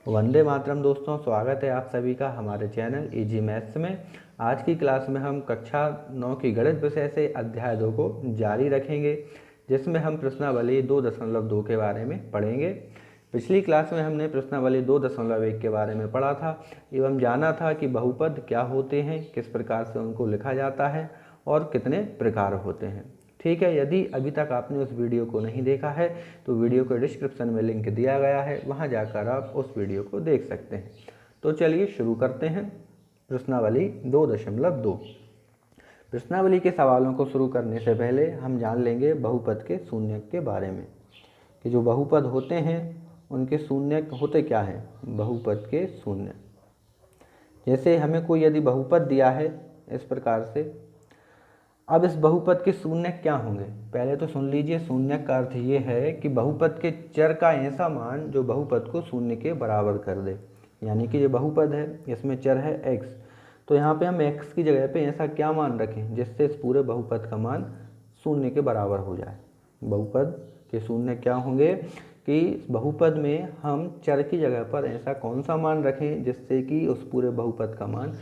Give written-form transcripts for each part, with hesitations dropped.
वंदे मातरम दोस्तों, स्वागत है आप सभी का हमारे चैनल इजी मैथ्स में। आज की क्लास में हम कक्षा 9 की गणित विषय से अध्याय 2 को जारी रखेंगे, जिसमें हम प्रश्नावली 2.2 के बारे में पढ़ेंगे। पिछली क्लास में हमने प्रश्नावली 2.1 के बारे में पढ़ा था एवं जाना था कि बहुपद क्या होते हैं, किस प्रकार से उनको लिखा जाता है और कितने प्रकार होते हैं। ठीक है, यदि अभी तक आपने उस वीडियो को नहीं देखा है तो वीडियो को डिस्क्रिप्शन में लिंक दिया गया है, वहां जाकर आप उस वीडियो को देख सकते हैं। तो चलिए शुरू करते हैं प्रश्नावली 2.2। प्रश्नावली के सवालों को शुरू करने से पहले हम जान लेंगे बहुपद के शून्यक के बारे में कि जो बहुपद होते हैं उनके शून्यक होते क्या हैं। बहुपद के शून्य, जैसे हमें कोई यदि बहुपद दिया है इस प्रकार से, अब इस बहुपद के शून्यक क्या होंगे। पहले तो सुन लीजिए, शून्यक का अर्थ ये है कि बहुपद के चर का ऐसा मान जो बहुपद को शून्य के बराबर कर दे। यानी कि ये बहुपद है, इसमें चर है x, तो यहाँ पे हम x की जगह पे ऐसा क्या मान रखें जिससे इस पूरे बहुपद का मान शून्य के बराबर हो जाए। बहुपद के शून्य क्या होंगे कि इस बहुपद में हम चर की जगह पर ऐसा कौन सा मान रखें जिससे कि उस पूरे बहुपद का मान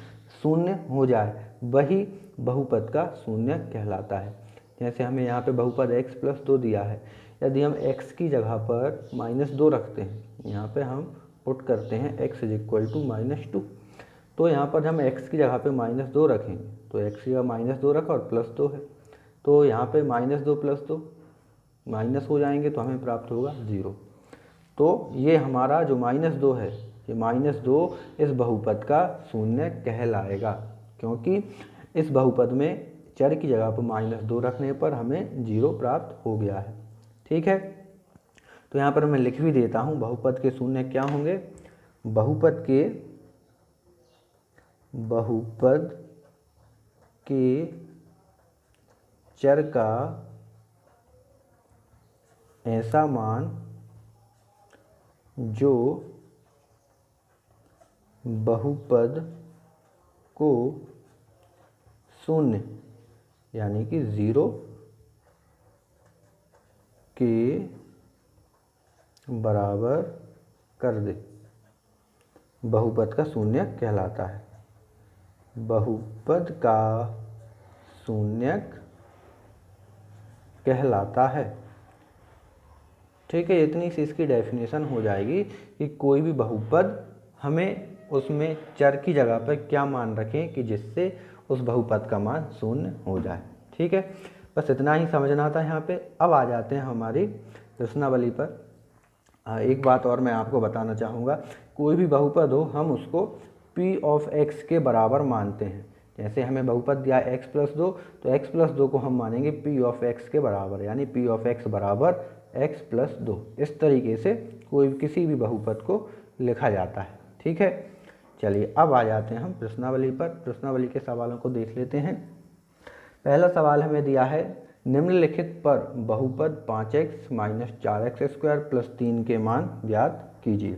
शून्य हो जाए, वही बहुपद का शून्य कहलाता है। जैसे हमें यहाँ पे बहुपद x+2 दिया है, यदि हम x की जगह पर -2 रखते हैं, यहाँ पे हम पुट करते हैं x = -2, तो यहाँ पर हम x की जगह पे -2 रखेंगे, तो x की जगह -2 रखा और +2 है, तो यहाँ पे -2 + 2 माइनस हो जाएंगे, तो हमें प्राप्त होगा 0। तो ये हमारा जो -2 है, ये -2 इस बहुपद का शून्य कहलाएगा, क्योंकि इस बहुपद में चर की जगह पर -2 रखने पर हमें 0 प्राप्त हो गया है। ठीक है, तो यहाँ पर मैं लिख भी देता हूँ बहुपद के शून्य क्या होंगे। बहुपद के चर का ऐसा मान जो बहुपद को शून्य यानी कि 0 के बराबर कर दे, बहुपद का शून्यक कहलाता है। बहुपद का शून्यक कहलाता है। ठीक है, इतनी सी इसकी डेफिनेशन हो जाएगी कि कोई भी बहुपद हमें उसमें चर की जगह पर क्या मान रखें कि जिससे उस बहुपद का मान शून्य हो जाए। ठीक है, बस इतना ही समझना था यहाँ पे। अब आ जाते हैं हमारी प्रश्नावली पर। एक बात और मैं आपको बताना चाहूँगा, कोई भी बहुपद हो हम उसको p(x) के बराबर मानते हैं। जैसे हमें बहुपद दिया x+2, तो x+2 को हम मानेंगे p(x) के बराबर, यानी p(x) बराबर x+2। इस तरीके से कोई किसी भी बहुपद को लिखा जाता है। ठीक है, चलिए अब आ जाते हैं हम प्रश्नावली पर। प्रश्नावली के सवालों को देख लेते हैं। पहला सवाल हमें दिया है, निम्नलिखित पर बहुपद 5x - 4x² + 3 के मान ज्ञात कीजिए।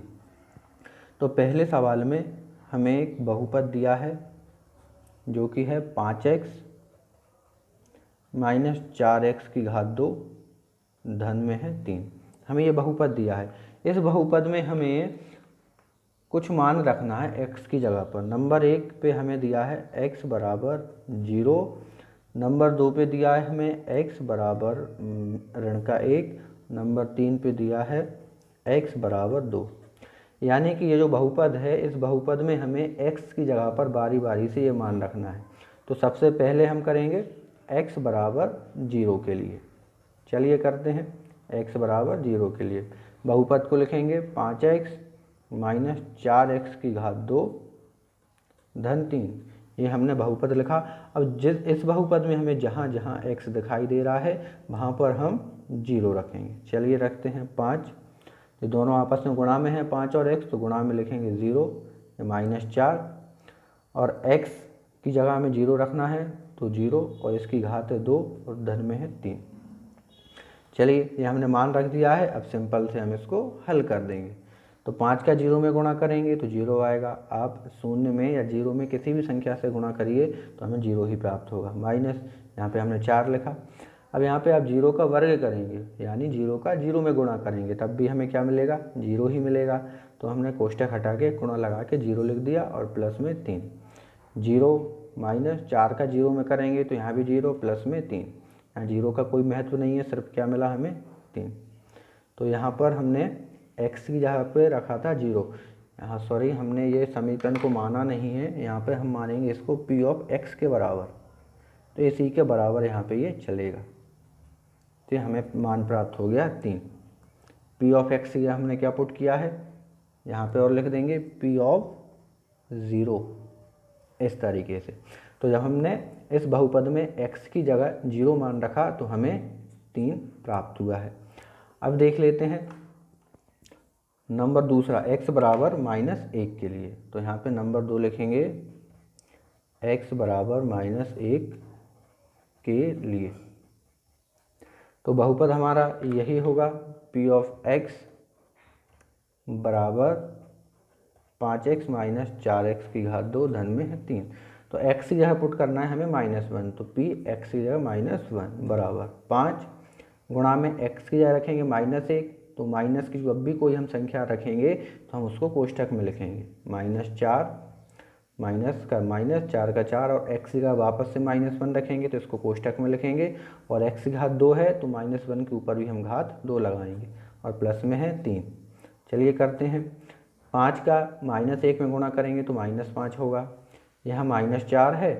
तो पहले सवाल में हमें एक बहुपद दिया है जो कि है 5x - 4x⁻2 धन में है 3। हमें ये बहुपद दिया है। इस बहुपद में हमें कुछ मान रखना है x की जगह पर। नंबर 1 पे हमें दिया है x बराबर 0, नंबर 2 पे दिया है हमें x बराबर -1, नंबर 3 पे दिया है x बराबर 2। यानी कि ये जो बहुपद है, इस बहुपद में हमें x की जगह पर बारी बारी से ये मान रखना है। तो सबसे पहले हम करेंगे x बराबर 0 के लिए। चलिए करते हैं x बराबर 0 के लिए। बहुपद को लिखेंगे 5x - 4x⁻2 धन 3। ये हमने बहुपद लिखा। अब इस बहुपद में हमें जहाँ जहाँ x दिखाई दे रहा है वहाँ पर हम 0 रखेंगे। चलिए रखते हैं 5। ये दोनों आपस में गुणा में है, 5 और x, तो गुणा में लिखेंगे 0, -4, और x की जगह हमें 0 रखना है तो 0, और इसकी घात है 2 और धन में है 3। चलिए ये हमने मान रख दिया है। अब सिंपल से हम इसको हल कर देंगे। तो 5 का 0 में गुणा करेंगे तो 0 आएगा। आप 0 में या 0 में किसी भी संख्या से गुणा करिए तो हमें 0 ही प्राप्त होगा। माइनस यहाँ पे हमने 4 लिखा। अब यहाँ पे आप 0 का वर्ग करेंगे, यानी 0 का 0 में गुणा करेंगे, तब भी हमें क्या मिलेगा, 0 ही मिलेगा। तो हमने कोष्टक हटा के गुणा लगा के 0 लिख दिया और प्लस में 3। 0 माइनस 4 का 0 में करेंगे तो यहाँ भी 0 प्लस में 3। यहाँ 0 का कोई महत्व नहीं है, सिर्फ क्या मिला हमें 3। तो यहाँ पर हमने x की जगह पे रखा था 0। यहाँ सॉरी हमने ये समीकरण को माना नहीं है, यहाँ पे हम मानेंगे इसको p ऑफ x के बराबर। तो इसी के बराबर यहाँ पे ये चलेगा। तो हमें मान प्राप्त हो गया 3। p ऑफ x ये हमने क्या पुट किया है, यहाँ पे और लिख देंगे p ऑफ 0 इस तरीके से। तो जब हमने इस बहुपद में x की जगह 0 मान रखा तो हमें 3 प्राप्त हुआ है। अब देख लेते हैं नंबर दूसरा x बराबर -1 के लिए। तो यहाँ पे नंबर 2 लिखेंगे x बराबर -1 के लिए। तो बहुपद हमारा यही होगा p ऑफ x बराबर 5x माइनस 4x की घात 2 धन में है 3। तो x की जगह पुट करना है हमें -1, तो p x की जगह -1 बराबर 5 गुणा में x की जगह रखेंगे -1। तो माइनस की जब भी कोई हम संख्या रखेंगे तो हम उसको कोष्टक में लिखेंगे। -4 माइनस का -4 का 4 और x की जगह वापस से -1 रखेंगे तो इसको कोष्टक में लिखेंगे। और x की घात 2 है तो -1 के ऊपर भी हम घात 2 लगाएंगे और प्लस में है 3। चलिए करते हैं। 5 का -1 में गुणा करेंगे तो -5 होगा। यहाँ -4 है,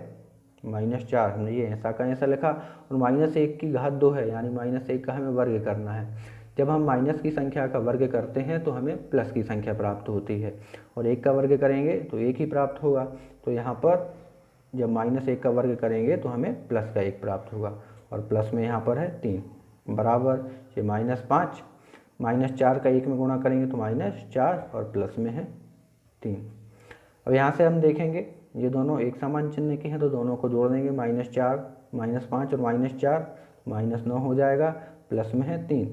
-4 हमने ये ऐसा का ऐसा लिखा और -1 की घात 2 है, यानी -1 का हमें वर्ग करना है। जब हम माइनस की संख्या का वर्ग करते हैं तो हमें प्लस की संख्या प्राप्त होती है और 1 का वर्ग करेंगे तो 1 ही प्राप्त होगा। तो यहाँ पर जब -1 का वर्ग करेंगे तो हमें प्लस का 1 प्राप्त होगा और प्लस में यहाँ पर है 3 बराबर ये -5 -4 का 1 में गुणा करेंगे तो -4 और प्लस में है 3। अब यहाँ से हम देखेंगे ये दोनों एक समान चिन्ह के हैं तो दोनों को जोड़ देंगे। -4 -5 और -4 -9 हो जाएगा, प्लस में है 3।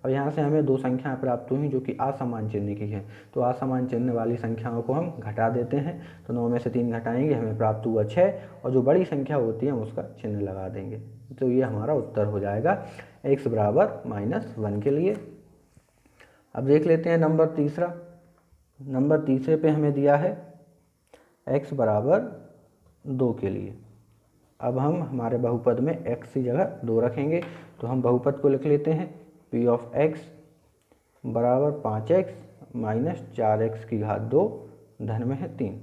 और यहाँ से हमें 2 संख्याएं प्राप्त हुई जो कि असमान चिन्ह की हैं। तो असमान चिन्ह वाली संख्याओं को हम घटा देते हैं। तो 9 में से 3 घटाएंगे, हमें प्राप्त हुआ 6 और जो बड़ी संख्या होती है हम उसका चिन्ह लगा देंगे। तो ये हमारा उत्तर हो जाएगा x बराबर -1 के लिए। अब देख लेते हैं नंबर तीसरा। नंबर तीसरे पे हमें दिया है x बराबर 2 के लिए। अब हम हमारे बहुपद में x की जगह 2 रखेंगे तो हम बहुपद को लिख लेते हैं p ऑफ x बराबर 5x माइनस 4x की घात 2 धन में है 3।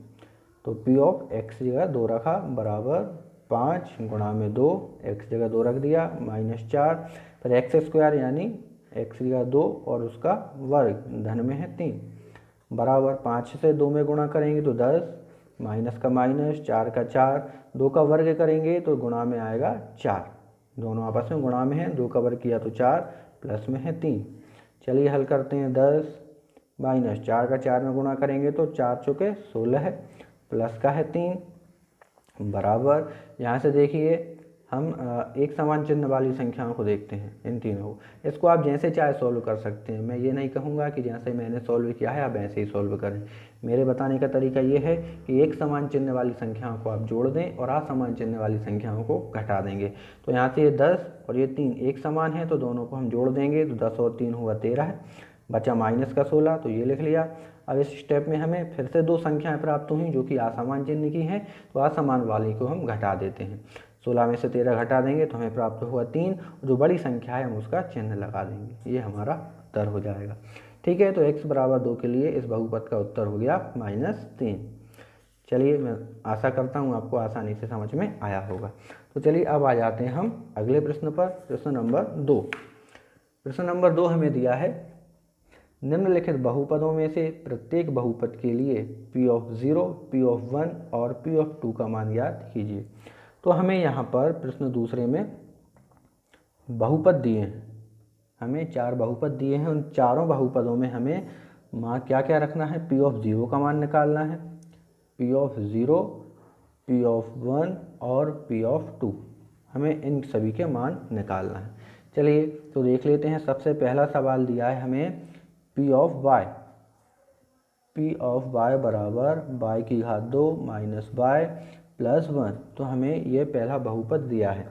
तो p ऑफ x जगह 2 रखा बराबर 5 गुणा में 2, x जगह 2 रख दिया -4 फिर x² यानी x जगह 2 और उसका वर्ग धन में है 3 बराबर 5 से 2 में गुणा करेंगे तो 10 माइनस का माइनस 4 का 4 2 का वर्ग करेंगे तो गुणा में आएगा 4। दोनों आपस में गुणा में है, 2 का वर्ग किया तो 4 प्लस में है 3। चलिए हल करते हैं। 10 माइनस 4 का 4 में गुणा करेंगे तो 4 चौके 16 है, प्लस का है 3 बराबर। यहाँ से देखिए हम एक समान चिन्ह वाली संख्याओं को देखते हैं, इन तीनों को। इसको आप जैसे चाहे सॉल्व कर सकते हैं। मैं ये नहीं कहूँगा कि जैसे मैंने सॉल्व किया है आप ऐसे ही सॉल्व करें। मेरे बताने का तरीका ये है कि एक समान चिन्ह वाली संख्याओं को आप जोड़ दें और असमान चिन्ह वाली संख्याओं को घटा देंगे। तो यहाँ से ये 10 और ये 3 एक समान है तो दोनों को हम जोड़ देंगे तो 10 और 3 हुआ 13, बचा माइनस का 16 तो ये लिख लिया। अब इस स्टेप में हमें फिर से 2 संख्याएँ प्राप्त हुई जो कि असमान चिन्ह की हैं, तो असमान वाली को हम घटा देते हैं। 16 में से 13 घटा देंगे तो हमें प्राप्त हुआ 3, जो बड़ी संख्या है हम उसका चिन्ह लगा देंगे। ये हमारा उत्तर हो जाएगा। ठीक है, तो x बराबर 2 के लिए इस बहुपद का उत्तर हो गया -3। चलिए मैं आशा करता हूँ आपको आसानी से समझ में आया होगा। तो चलिए अब आ जाते हैं हम अगले प्रश्न पर। प्रश्न नंबर 2। प्रश्न नंबर 2 हमें दिया है निम्नलिखित बहुपदों में से प्रत्येक बहुपद के लिए p ऑफ 0, p ऑफ 1 और p ऑफ 2 का मान ज्ञात कीजिए। तो हमें यहाँ पर प्रश्न दूसरे में बहुपद दिए हैं, हमें 4 बहुपद दिए हैं। उन चारों बहुपदों में हमें मान क्या क्या रखना है। p ऑफ 0 का मान निकालना है, p ऑफ 0, p ऑफ 1 और p ऑफ 2, हमें इन सभी के मान निकालना है। चलिए तो देख लेते हैं। सबसे पहला सवाल दिया है हमें p of y, p of y बराबर y की घात 2 माइनस y प्लस 1। तो हमें ये पहला बहुपद दिया है।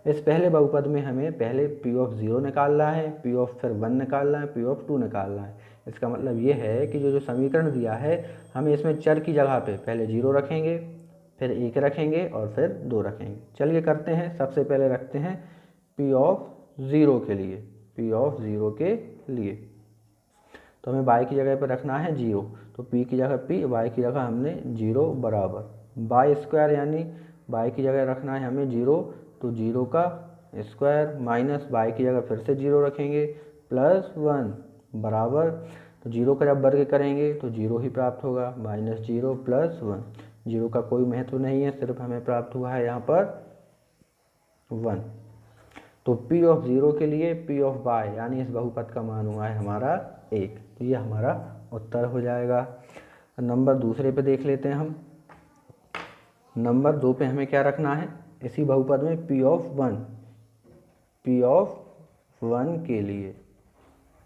इस पहले बहुपद में हमें पहले p ऑफ 0 निकालना है, p ऑफ फिर 1 निकालना है, p ऑफ 2 निकालना है। इसका मतलब ये है कि जो समीकरण दिया है हमें इसमें चर की जगह पे पहले 0 रखेंगे, फिर 1 रखेंगे और फिर 2 रखेंगे। चलिए करते हैं, सबसे पहले रखते हैं P ऑफ 0 के लिए। P ऑफ 0 के लिए तो हमें y की जगह पर रखना है 0, तो P की जगह P, y की जगह हमने 0 बराबर बाई स्क्वायर, यानी y की जगह रखना है हमें 0, तो 0 का स्क्वायर माइनस y की जगह फिर से 0 रखेंगे प्लस 1 बराबर, तो 0 का जब वर्ग करेंगे तो 0 ही प्राप्त होगा, माइनस 0 प्लस 1। 0 का कोई महत्व नहीं है, सिर्फ हमें प्राप्त हुआ है यहाँ पर 1। तो P ऑफ 0 के लिए P ऑफ y यानी इस बहुपद का मान हुआ है हमारा 1, तो ये हमारा उत्तर हो जाएगा। नंबर दूसरे पे देख लेते हैं हम। नंबर 2 पे हमें क्या रखना है, इसी बहुपद में P ऑफ 1, P ऑफ 1 के लिए,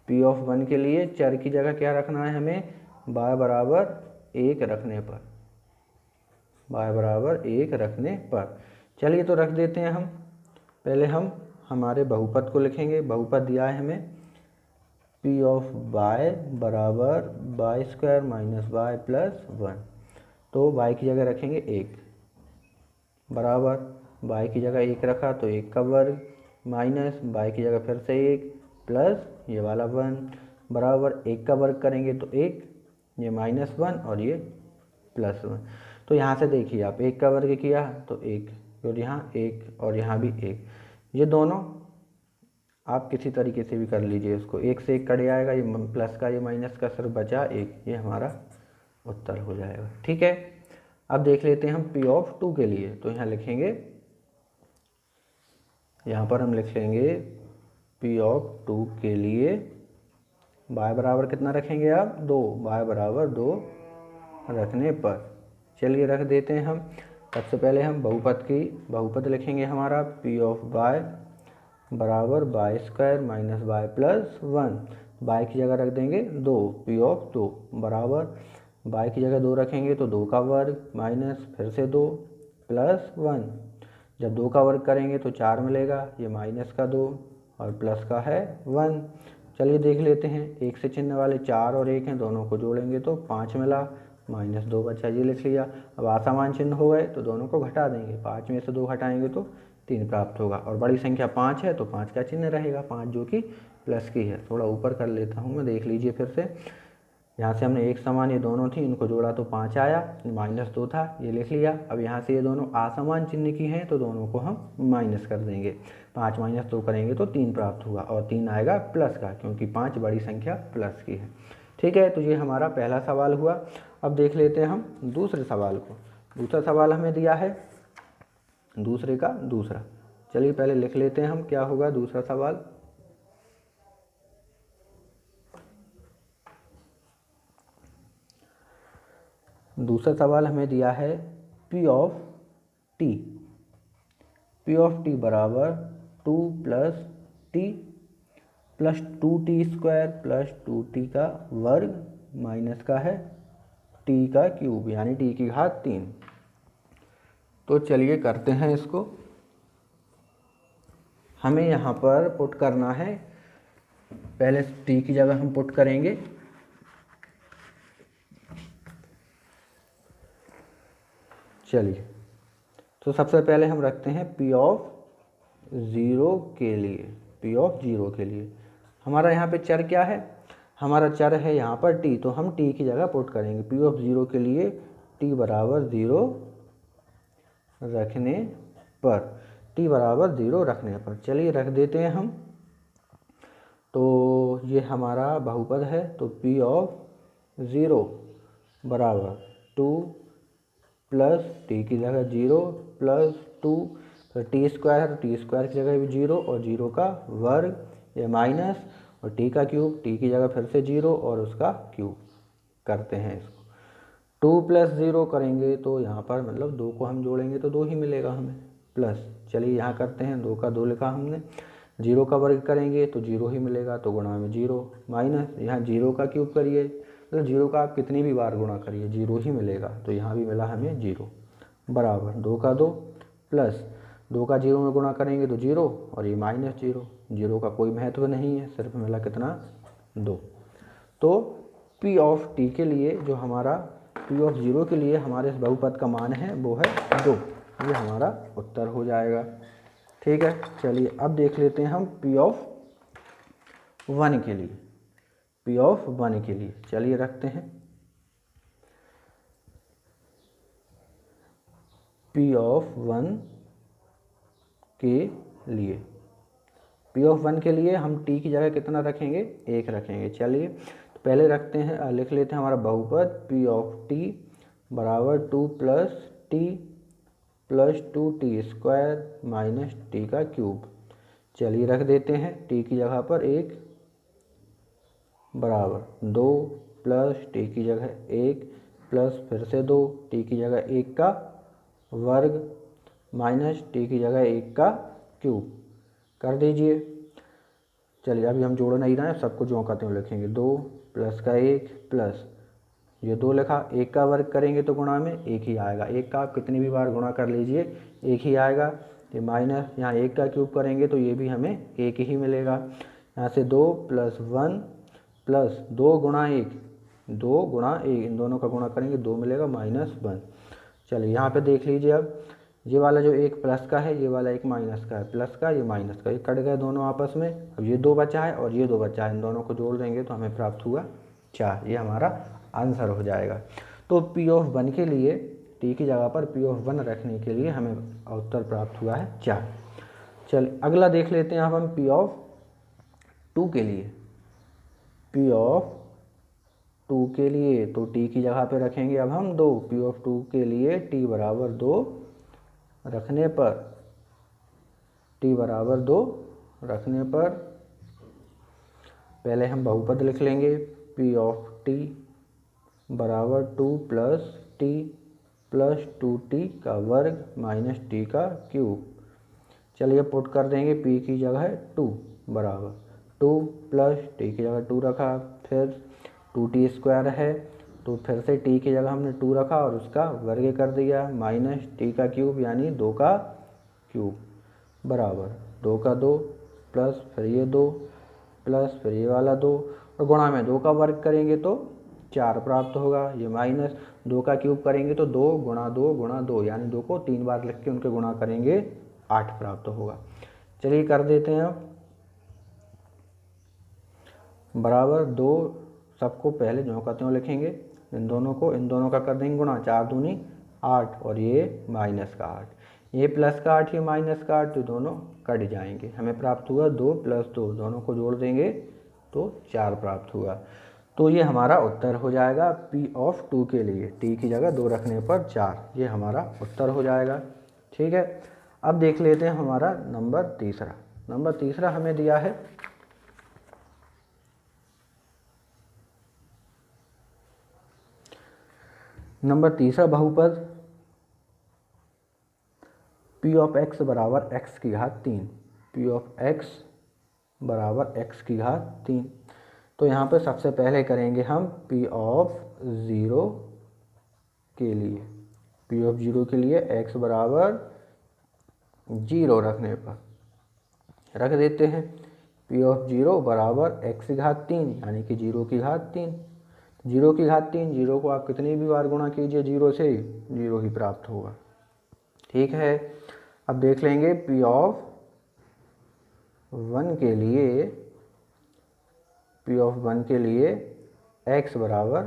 P ऑफ 1 के लिए चर की जगह क्या रखना है हमें, y बराबर 1 रखने पर, y बराबर 1 रखने पर। चलिए तो रख देते हैं हम। पहले हम हमारे बहुपद को लिखेंगे। बहुपद दिया है हमें P ऑफ y बराबर y square minus y plus 1, तो y की जगह रखेंगे 1 बराबर, y की जगह 1 रखा तो 1 का वर्ग माइनस y की जगह फिर से 1 प्लस ये वाला 1 बराबर 1 का वर्ग करेंगे तो 1, ये माइनस 1 और ये प्लस 1। तो यहाँ से देखिए आप 1 का वर्ग किया तो 1, और यहाँ 1 और यहाँ भी 1, ये दोनों आप किसी तरीके से भी कर लीजिए, इसको 1 से 1 कट जाएगा, ये प्लस का ये माइनस का सिर्फ बचा 1, ये हमारा उत्तर हो जाएगा। ठीक है, अब देख लेते हैं हम P ऑफ 2 के लिए। तो यहाँ लिखेंगे, यहाँ पर हम लिख लेंगे P ऑफ 2 के लिए y बराबर कितना रखेंगे आप, 2, y बराबर 2 रखने पर। चलिए रख देते हैं हम। सबसे पहले हम बहुपद लिखेंगे हमारा P ऑफ y बराबर y square minus y plus 1, y की जगह रख देंगे 2, P ऑफ 2 बराबर y की जगह 2 रखेंगे तो 2 का वर्ग माइनस फिर से 2 प्लस 1, जब 2 का वर्ग करेंगे तो 4 मिलेगा, ये माइनस का 2 और प्लस का है 1। चलिए देख लेते हैं, 1 से चिन्ह वाले 4 और 1 हैं, दोनों को जोड़ेंगे तो 5 मिला, माइनस 2 बचा, ये लिख लिया। अब असमान चिन्ह हो गए तो दोनों को घटा देंगे, 5 में से 2 घटाएंगे तो 3 प्राप्त होगा, और बड़ी संख्या 5 है तो 5 का चिन्ह रहेगा, 5 जो कि प्लस की है। थोड़ा ऊपर कर लेता हूँ मैं, देख लीजिए फिर से। यहाँ से हमने एक समान ये दोनों थी, इनको जोड़ा तो 5 आया, माइनस 2 था, ये लिख लिया। अब यहाँ से ये दोनों असमान चिन्ह की हैं तो दोनों को हम माइनस कर देंगे, 5 माइनस 2 करेंगे तो 3 प्राप्त होगा, और 3 आएगा प्लस का, क्योंकि 5 बड़ी संख्या प्लस की है। ठीक है, तो ये हमारा पहला सवाल हुआ। अब देख लेते हैं हम दूसरे सवाल को। दूसरा सवाल हमें दिया है दूसरे का दूसरा। चलिए पहले लिख लेते हैं हम, क्या होगा दूसरा सवाल। दूसरा सवाल हमें दिया है P of T, P of T बराबर 2 plus T plus 2T square plus 2T का वर्ग माइनस का है T का क्यूब, यानी T की घात 3। तो चलिए करते हैं इसको। हमें यहाँ पर पुट करना है, पहले T की जगह हम पुट करेंगे, चलिए तो सबसे पहले हम रखते हैं P ऑफ 0 के लिए। P ऑफ 0 के लिए हमारा यहाँ पे चर क्या है, हमारा चर है यहाँ पर T, तो हम T की जगह पुट करेंगे। P ऑफ 0 के लिए T बराबर 0 रखने पर, T बराबर 0 रखने पर। चलिए रख देते हैं हम। तो ये हमारा बहुपद है, तो P ऑफ 0 बराबर 2 प्लस T की जगह 0 प्लस 2, फिर T स्क्वायर है तो T स्क्वायर की जगह भी 0 और 0 का वर्ग, ये माइनस, और T का क्यूब, T की जगह फिर से 0 और उसका क्यूब करते हैं इसको। 2 प्लस 0 करेंगे तो यहाँ पर मतलब 2 को हम जोड़ेंगे तो 2 ही मिलेगा हमें, प्लस, चलिए यहाँ करते हैं, 2 का 2 लिखा हमने, 0 का वर्ग करेंगे तो 0 ही मिलेगा, तो गुणा में 0, माइनस यहाँ 0 का क्यूब करिए, मतलब 0 का आप कितनी भी बार गुणा करिए 0 ही मिलेगा, तो यहाँ भी मिला हमें 0 बराबर 2 का 2 प्लस 2 का 0 में गुणा करेंगे तो 0 और ये माइनस 0, 0 का कोई महत्व नहीं है, सिर्फ मिला कितना 2। तो पी ऑफ टी के लिए जो हमारा पी ऑफ 0 के लिए हमारे इस बहुपद का मान है वो है 2। ये हमारा उत्तर हो जाएगा। ठीक है, चलिए अब देख लेते हैं हम पी ऑफ 1 के लिए। पी ऑफ 1 के लिए चलिए रखते हैं पी ऑफ 1 के लिए। पी ऑफ 1 के लिए हम टी की जगह कितना रखेंगे, 1 रखेंगे। चलिए तो पहले रखते हैं, लिख लेते हैं हमारा बहुपद पी ऑफ टी बराबर 2 प्लस 2t² माइनस टी का क्यूब। चलिए रख देते हैं टी की जगह पर 1 बराबर 2 प्लस टी की जगह 1 प्लस फिर से 2 टी की जगह 1 का वर्ग माइनस टी की जगह 1 का क्यूब कर दीजिए। चलिए अभी हम जोड़ नहीं रहे हैं, सबको जो कहते हैं लिखेंगे। 2 प्लस का 1 प्लस ये 2 लिखा, 1 का वर्ग करेंगे तो गुणा में 1 ही आएगा। 1 का आप कितनी भी बार गुणा कर लीजिए 1 ही आएगा। ये माइनस यहाँ 1 का क्यूब करेंगे तो ये भी हमें 1 ही मिलेगा। यहाँ से 2 प्लस 1 प्लस 2 गुणा 1, 2 गुणा 1, इन दोनों का गुणा करेंगे 2 मिलेगा -1। चलिए यहाँ पे देख लीजिए, अब ये वाला जो एक प्लस का है, ये वाला एक माइनस का है, प्लस का ये माइनस का, ये कट गए दोनों आपस में। अब ये 2 बचा है और ये 2 बचा है, इन दोनों को जोड़ देंगे तो हमें प्राप्त हुआ 4। ये हमारा आंसर हो जाएगा। तो पी ऑफ 1 के लिए टी की जगह पर पी ऑफ 1 रखने के लिए हमें उत्तर प्राप्त हुआ है 4। चलिए अगला देख लेते हैं अब हम पी ऑफ 2 के लिए। पी ऑफ 2 के लिए तो टी की जगह पे रखेंगे अब हम 2। पी ऑफ 2 के लिए टी बराबर 2 रखने पर, टी बराबर 2 रखने पर पहले हम बहुपद लिख लेंगे। पी ऑफ टी बराबर 2 प्लस टी प्लस 2t का वर्ग माइनस टी का क्यूब। चलिए पुट कर देंगे, p की जगह 2 बराबर 2 प्लस टी की जगह 2 रखा, फिर 2t² है तो फिर से t की जगह हमने 2 रखा और उसका वर्ग कर दिया माइनस टी का क्यूब यानी 2 का क्यूब बराबर 2 का 2 प्लस फिर ये 2 प्लस फिर ये वाला 2 और गुणा में 2 का वर्ग करेंगे तो 4 प्राप्त होगा। ये माइनस 2 का क्यूब करेंगे तो 2 गुणा 2 गुणा 2 यानी 2 को 3 बार लिख के उनके गुणा करेंगे 8 प्राप्त होगा। चलिए कर देते हैं अब बराबर 2, सबको पहले जो कहते हैं लिखेंगे, इन दोनों का कर देंगे गुणा, 4 दूनी 8 और ये माइनस का 8, ये प्लस का 8 ये माइनस का 8, तो दोनों कट जाएंगे। हमें प्राप्त हुआ 2 प्लस 2, दोनों को जोड़ देंगे तो 4 प्राप्त हुआ। तो ये हमारा उत्तर हो जाएगा पी ऑफ 2 के लिए, टी की जगह 2 रखने पर 4, ये हमारा उत्तर हो जाएगा। ठीक है, अब देख लेते हैं हमारा नंबर तीसरा। नंबर तीसरा हमें दिया है नंबर तीसरा बहुपद पी ऑफ एक्स बराबर एक्स की घात 3। पी ऑफ एक्स बराबर एक्स की घात 3। तो यहाँ पे सबसे पहले करेंगे हम पी ऑफ 0 के लिए। पी ऑफ 0 के लिए x बराबर 0 रखने पर रख देते हैं पी ऑफ 0 बराबर x की घात 3 यानी कि 0 की घात 3। 0 की घात 3, 0 को आप कितनी भी बार गुणा कीजिए 0 से 0 ही प्राप्त होगा। ठीक है, अब देख लेंगे पी ऑफ 1 के लिए। पी ऑफ 1 के लिए x बराबर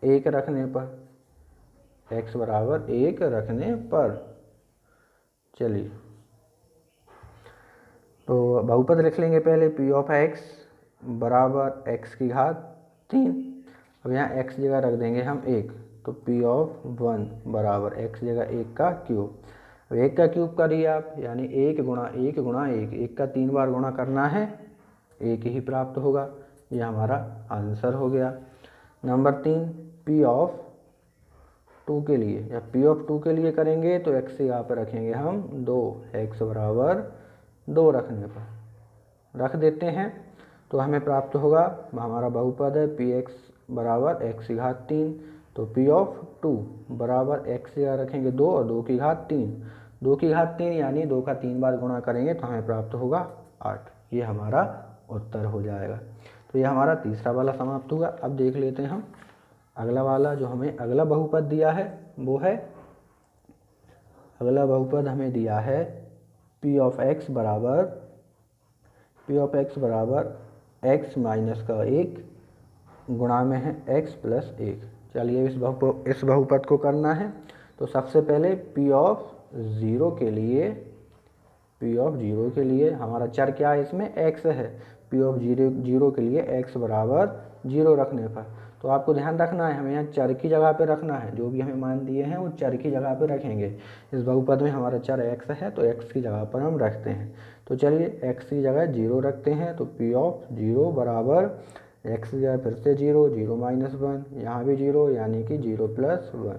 1 रखने पर, x बराबर 1 रखने पर, चलिए तो बहुपद लिख लेंगे पहले पी ऑफ x बराबर x की घात 3। अब यहाँ x जगह रख देंगे हम 1, तो पी ऑफ 1 बराबर x जगह 1 का क्यूब। अब 1 का क्यूब करिए आप, यानी 1 गुणा 1 गुणा 1, 1 का 3 बार गुणा करना है, 1 ही प्राप्त होगा। यह हमारा आंसर हो गया। नंबर 3 पी ऑफ 2 के लिए, या पी ऑफ 2 के लिए करेंगे तो x से यहाँ पर रखेंगे हम 2, x बराबर 2 रखने पर रख देते हैं तो हमें प्राप्त होगा, हमारा बहुपद है पी एक्स बराबर x की घात 3। तो पी ऑफ 2 बराबर x से रखेंगे 2 और 2 की घात 3, 2 की घात 3 यानी 2 का 3 बार गुणा करेंगे तो हमें प्राप्त होगा 8। ये हमारा उत्तर हो जाएगा। तो ये हमारा तीसरा वाला समाप्त हुआ। अब देख लेते हैं हम अगला वाला, जो हमें अगला बहुपद दिया है वो है, अगला बहुपद हमें दिया है पी ऑफ एक्स बराबर एक्स माइनस का 1 गुणा में है एक्स प्लस 1। चलिए इस बहुपद को करना है। तो सबसे पहले पी ऑफ ज़ीरो के लिए हमारा चर क्या है, इसमें एक्स है। पी ऑफ जीरो के लिए एक्स बराबर 0 रखने पर, तो आपको ध्यान रखना है हमें यहाँ चर की जगह पे रखना है। जो भी हमें मान दिए हैं वो चर की जगह पे रखेंगे। इस बहुपद में हमारा चर एक्स है तो एक्स की जगह पर हम रखते हैं। तो चलिए एक्स की जगह 0 रखते हैं। तो पी ऑफ 0 बराबर एक्स की जगह फिर से 0, 0 माइनस 1, यहाँ भी 0 यानी कि 0 प्लस 1।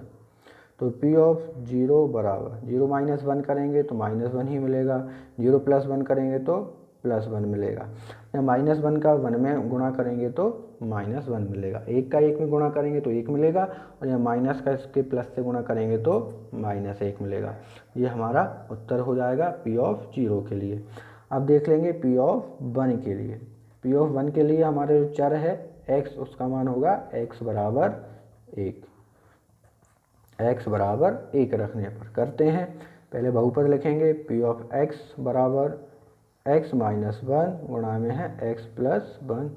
तो पी ऑफ 0 बराबर 0 माइनस 1 करेंगे तो -1 ही मिलेगा, 0 प्लस 1 करेंगे तो +1 मिलेगा। या -1 का 1 में गुणा करेंगे तो -1 मिलेगा, 1 का 1 में गुणा करेंगे तो 1 मिलेगा, और या माइनस का इसके प्लस से गुणा करेंगे तो -1 मिलेगा। ये हमारा उत्तर हो जाएगा पी ऑफ 0 के लिए। अब देख लेंगे पी ऑफ 1 के लिए। पी ऑफ 1 के लिए हमारे जो चर है x, उसका मान होगा x बराबर 1 रखने पर करते हैं। पहले बहुपद लिखेंगे पी ऑफ x बराबर x माइनस 1 गुणा में है x प्लस 1।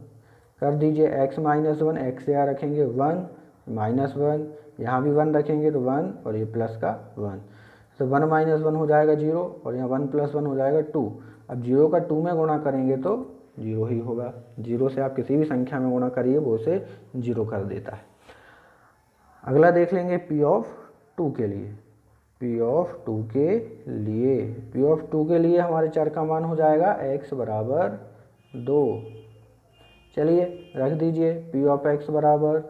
कर दीजिए x माइनस 1, x से यहाँ रखेंगे 1 माइनस 1, यहाँ भी 1 रखेंगे तो 1 और ये प्लस का 1, तो 1 माइनस 1 हो जाएगा 0, और यहाँ 1 प्लस 1 हो जाएगा 2। अब 0 का 2 में गुणा करेंगे तो 0 ही होगा। 0 से आप किसी भी संख्या में गुणा करिए वो उसे 0 कर देता है। अगला देख लेंगे पी ऑफ 2 के लिए। पी ऑफ 2 के लिए हमारे चर का मान हो जाएगा x बराबर 2। चलिए रख दीजिए पी ऑफ x बराबर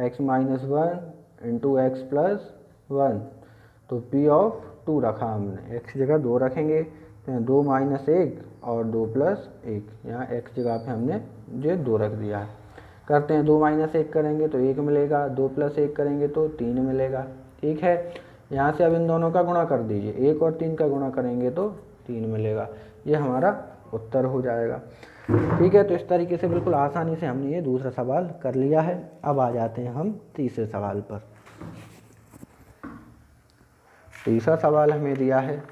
x minus 1 into x plus 1। तो पी ऑफ 2 रखा हमने, x जगह 2 रखेंगे तो 2 माइनस 1 और 2 प्लस 1, यहाँ x जगह पे हमने जो 2 रख दिया है। करते हैं 2 माइनस 1 करेंगे तो 1 मिलेगा, 2 प्लस 1 करेंगे तो 3 मिलेगा। ठीक है, यहाँ से अब इन दोनों का गुणा कर दीजिए, 1 और 3 का गुणा करेंगे तो 3 मिलेगा। ये हमारा उत्तर हो जाएगा। ठीक है, तो इस तरीके से बिल्कुल आसानी से हमने ये दूसरा सवाल कर लिया है। अब आ जाते हैं हम तीसरे सवाल पर। तीसरा सवाल हमें दिया है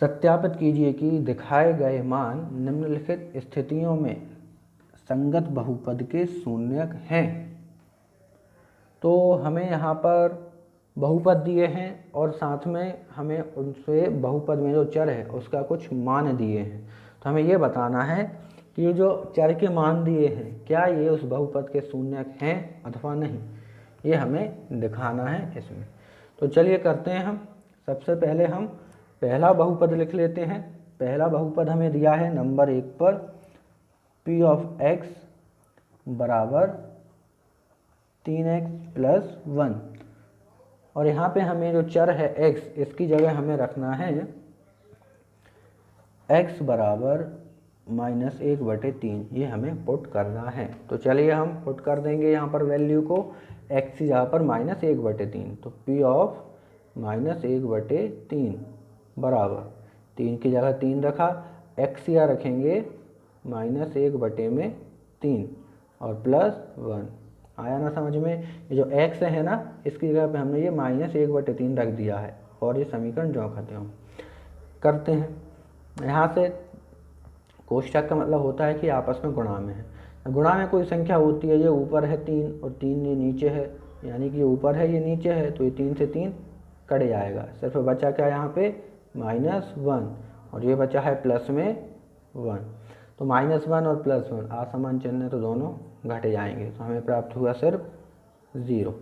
सत्यापित कीजिए कि दिखाए गए मान निम्नलिखित स्थितियों में संगत बहुपद के शून्यक हैं। तो हमें यहाँ पर बहुपद दिए हैं और साथ में हमें उनसे बहुपद में जो चर है उसका कुछ मान दिए हैं। तो हमें ये बताना है कि ये जो चर के मान दिए हैं क्या ये उस बहुपद के शून्यक हैं अथवा नहीं, ये हमें दिखाना है इसमें। तो चलिए करते हैं हम। सबसे पहले हम पहला बहुपद लिख लेते हैं। पहला बहुपद हमें दिया है नंबर 1 पर पी ऑफ x बराबर 3x प्लस 1, और यहाँ पे हमें जो चर है x, इसकी जगह हमें रखना है x बराबर -1/3, ये हमें पुट करना है। तो चलिए हम पुट कर देंगे यहाँ पर वैल्यू को x की जगह पर -1/3। तो p ऑफ -1/3 बराबर 3 की जगह 3 रखा, x यहाँ रखेंगे -1/3 और प्लस 1। आया ना समझ में? ये जो x है ना, इसकी जगह पे हमने ये -1/3 रख दिया है और ये समीकरण जो खत्म हम करते हैं। यहाँ से कोष्ठक का मतलब होता है कि आपस में गुणा में है। गुणा में कोई संख्या होती है, ये ऊपर है 3 और 3 ये नीचे है, यानी कि ये ऊपर है ये नीचे है, तो ये 3 से 3 कट जाएगा। सिर्फ बचा क्या यहाँ पे -1 और ये बचा है प्लस में 1। तो -1 और +1 असमान चिन्ह तो दोनों घट जाएंगे, तो हमें प्राप्त हुआ सिर्फ 0।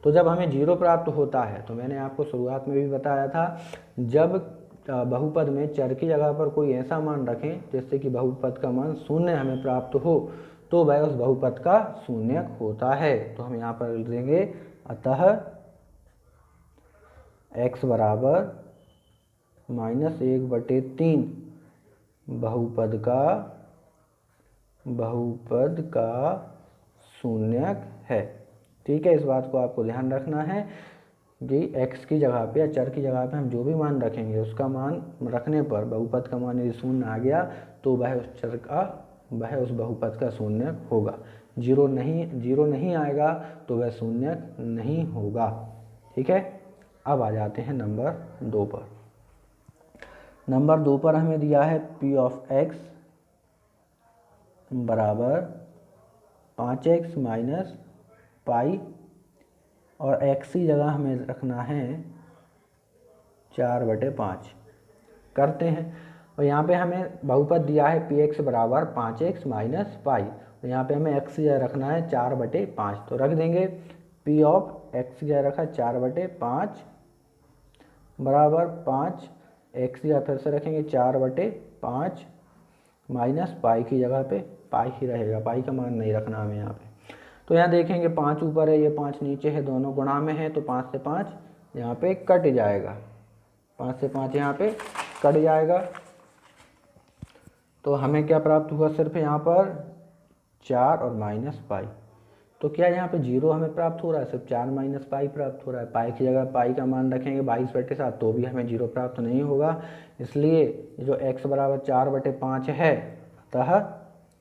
तो जब हमें 0 प्राप्त होता है, तो मैंने आपको शुरुआत में भी बताया था, जब बहुपद में चर की जगह पर कोई ऐसा मान रखें जिससे कि बहुपद का मान 0 हमें प्राप्त हो, तो वह उस बहुपद का शून्यक होता है। तो हम यहाँ पर लिख देंगे अतः x बराबर -1/3 बहुपद का शून्यक है। ठीक है, इस बात को आपको ध्यान रखना है। कि x की जगह पे या चर की जगह पे हम जो भी मान रखेंगे उसका मान रखने पर बहुपद का मान यदि शून्य आ गया तो वह उस बहुपद का शून्य होगा। जीरो नहीं आएगा तो वह शून्य नहीं होगा। ठीक है, अब आ जाते हैं नंबर 2 पर। नंबर 2 पर हमें दिया है p ऑफ x बराबर 5x माइनस पाई और x की जगह हमें रखना है 4/5। करते हैं, और यहाँ पे हमें बहुपद दिया है px बराबर 5x माइनस पाई, तो यहाँ पे हमें x की जगह रखना है 4/5, तो रख देंगे p ऑफ x की जगह रखा 4/5 बराबर 5, x की जगह फिर से रखेंगे 4/5 माइनस पाई की जगह पे पाई ही रहेगा, पाई का मान नहीं रखना हमें यहाँ पे। तो यहाँ देखेंगे 5 ऊपर है, ये 5 नीचे है, दोनों गुणा में है, तो 5 से 5 यहाँ पे कट जाएगा, 5 से 5 यहाँ पे कट जाएगा। तो हमें क्या प्राप्त हुआ, सिर्फ यहाँ पर 4 और माइनस पाई। तो क्या यहाँ पे 0 हमें प्राप्त हो रहा है, सिर्फ 4 माइनस पाई प्राप्त हो रहा है। पाई की जगह पाई का मान रखेंगे 22/7 तो भी हमें 0 प्राप्त नहीं होगा। इसलिए जो x बराबर 4/5 है, अतः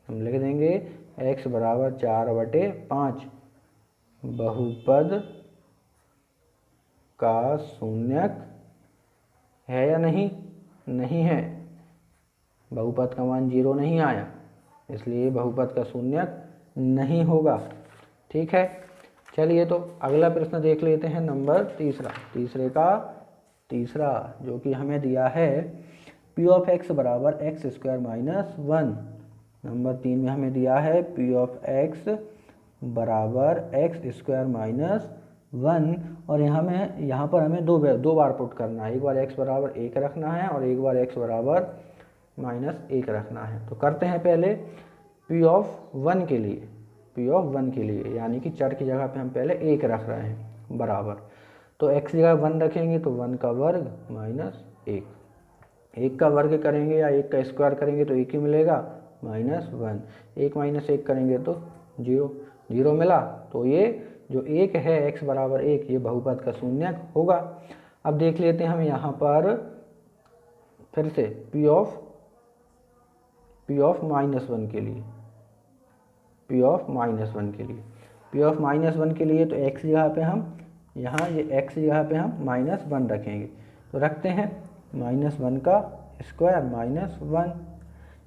हम लिख देंगे x बराबर 4/5 बहुपद का शून्यक है या नहीं, नहीं है, बहुपद का मान 0 नहीं आया, इसलिए बहुपद का शून्यक नहीं होगा। ठीक है, चलिए तो अगला प्रश्न देख लेते हैं, नंबर तीसरा जो कि हमें दिया है p ऑफ x बराबर x² माइनस 1। नंबर 3 में हमें दिया है p ऑफ x बराबर x² माइनस 1, और यहाँ पर हमें दो बार पुट करना है, एक बार x बराबर 1 रखना है और एक बार x बराबर -1 रखना है। तो करते हैं पहले p ऑफ 1 के लिए, यानी कि चर की जगह पे हम पहले 1 रख रहे हैं बराबर, तो x की जगह 1 रखेंगे तो 1 का वर्ग माइनस 1, 1 का वर्ग करेंगे या 1 का स्क्वायर करेंगे तो 1 ही मिलेगा -1, 1 माइनस 1 करेंगे तो 0 मिला। तो ये जो 1 है x बराबर 1, ये बहुपद का शून्यक होगा। अब देख लेते हैं हम यहाँ पर फिर से p ऑफ -1 के लिए, p ऑफ -1 के लिए तो x की जगह पे हम यहाँ ये x की जगह पे हम -1 रखेंगे, तो रखते हैं -1 का स्क्वायर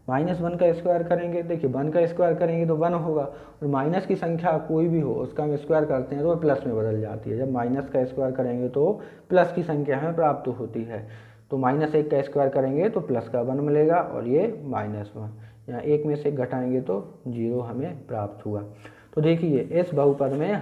-1 का स्क्वायर करेंगे, देखिए 1 का स्क्वायर करेंगे तो 1 होगा, और माइनस की संख्या कोई भी हो उसका हम स्क्वायर करते हैं तो प्लस में बदल जाती है। जब माइनस का स्क्वायर करेंगे तो प्लस की संख्या हमें प्राप्त होती है, तो -1 का स्क्वायर करेंगे तो प्लस का 1 मिलेगा और ये -1, यहाँ 1 में से घटाएंगे तो 0 हमें प्राप्त हुआ। तो देखिए इस बहुपद में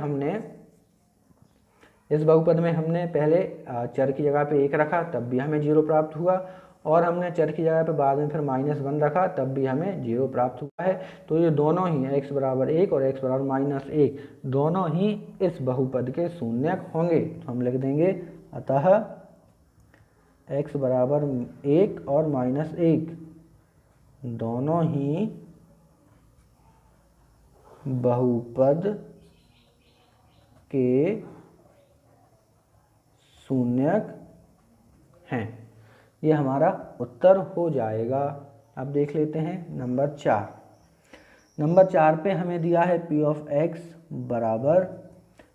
हमने पहले चर की जगह पे 1 रखा तब भी हमें 0 प्राप्त हुआ, और हमने चर की जगह पे बाद में फिर -1 रखा तब भी हमें 0 प्राप्त हुआ है। तो ये दोनों ही x बराबर 1 और x बराबर -1 दोनों ही इस बहुपद के शून्यक होंगे। तो हम लिख देंगे अतः x बराबर 1 और -1 दोनों ही बहुपद के शून्यक हैं। ये हमारा उत्तर हो जाएगा। अब देख लेते हैं नंबर 4 पे हमें दिया है p ऑफ x बराबर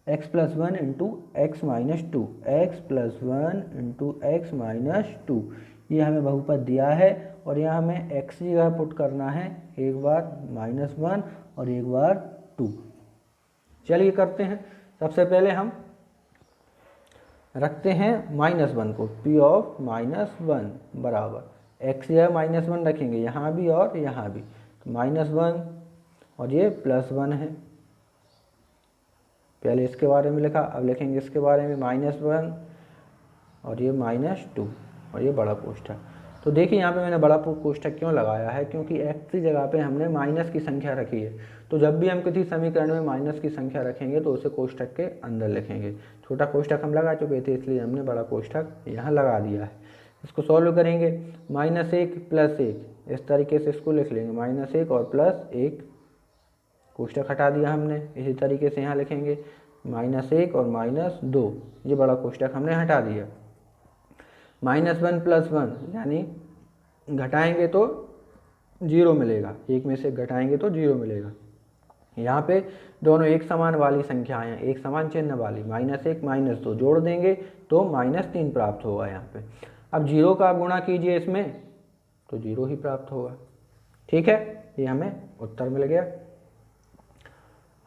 x+1 into x minus 2, x+1 into x minus 2, ये हमें बहुपद दिया है, और यहाँ हमें x की जगह पुट करना है, एक बार -1 और एक बार 2। चलिए करते हैं, सबसे पहले हम रखते हैं -1 को, p ऑफ -1 बराबर x की जगह -1 रखेंगे यहाँ भी और यहाँ भी, तो -1 और ये +1 है, पहले इसके बारे में लिखा, अब लिखेंगे इसके बारे में -1 और ये -2 और ये बड़ा कोष्ठक। तो देखिए यहाँ पे मैंने बड़ा कोष्ठक क्यों लगाया है, क्योंकि x की जगह पे हमने माइनस की संख्या रखी है, तो जब भी हम किसी समीकरण में माइनस की संख्या रखेंगे तो उसे कोष्ठक के अंदर लिखेंगे। छोटा कोष्ठक हम लगा चुके थे इसलिए हमने बड़ा कोष्ठक यहाँ लगा दिया है। इसको सॉल्व करेंगे, -1 + 1 इस तरीके से इसको लिख लेंगे, -1 और +1, कोष्ठक हटा दिया हमने, इसी तरीके से यहाँ लिखेंगे -1 और -2, ये बड़ा कोष्ठक हमने हटा दिया। -1 + 1 यानी घटाएंगे तो 0 मिलेगा, एक में से घटाएंगे तो 0 मिलेगा। यहाँ पे दोनों एक समान वाली संख्याएं हैं, एक समान चिन्ह वाली, -1 -2 जोड़ देंगे तो -3 प्राप्त होगा यहाँ पे। अब 0 का आप गुणा कीजिए इसमें तो 0 ही प्राप्त होगा। ठीक है, ये हमें उत्तर मिल गया।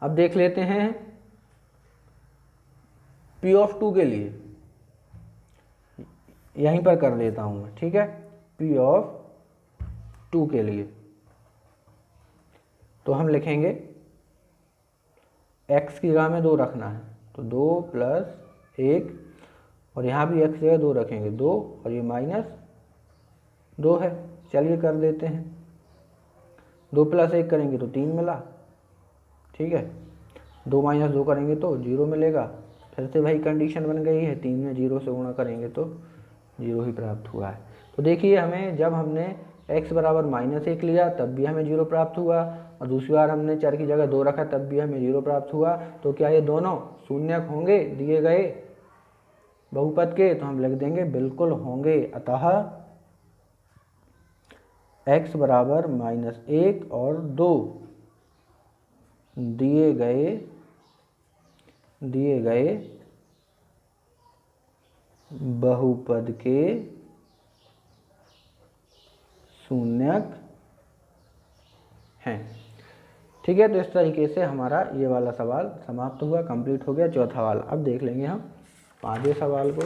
अब देख लेते हैं P(2) के लिए, यहीं पर कर लेता हूँ मैं। ठीक है, P(2) के लिए तो हम लिखेंगे x की जगह में 2 रखना है तो 2 + 1 और यहाँ भी x की जगह 2 रखेंगे 2 और ये -2 है। चलिए कर देते हैं, 2 + 1 करेंगे तो 3 मिला। ठीक है, 2 - 2 करेंगे तो 0 मिलेगा। फिर से वही कंडीशन बन गई है, 3 में 0 से गुणा करेंगे तो 0 ही प्राप्त हुआ है। तो देखिए हमें जब हमने x बराबर -1 लिया तब भी हमें 0 प्राप्त हुआ और दूसरी बार हमने चर की जगह 2 रखा तब भी हमें 0 प्राप्त हुआ। तो क्या ये दोनों शून्यक होंगे दिए गए बहुपद के? तो हम लिख देंगे बिल्कुल होंगे। अतः x बराबर -1 और 2 दिए गए बहुपद के शून्यक हैं। ठीक है, तो इस तरीके से हमारा ये वाला सवाल समाप्त हुआ, कंप्लीट हो गया चौथा वाला। अब देख लेंगे हम 5वें सवाल को।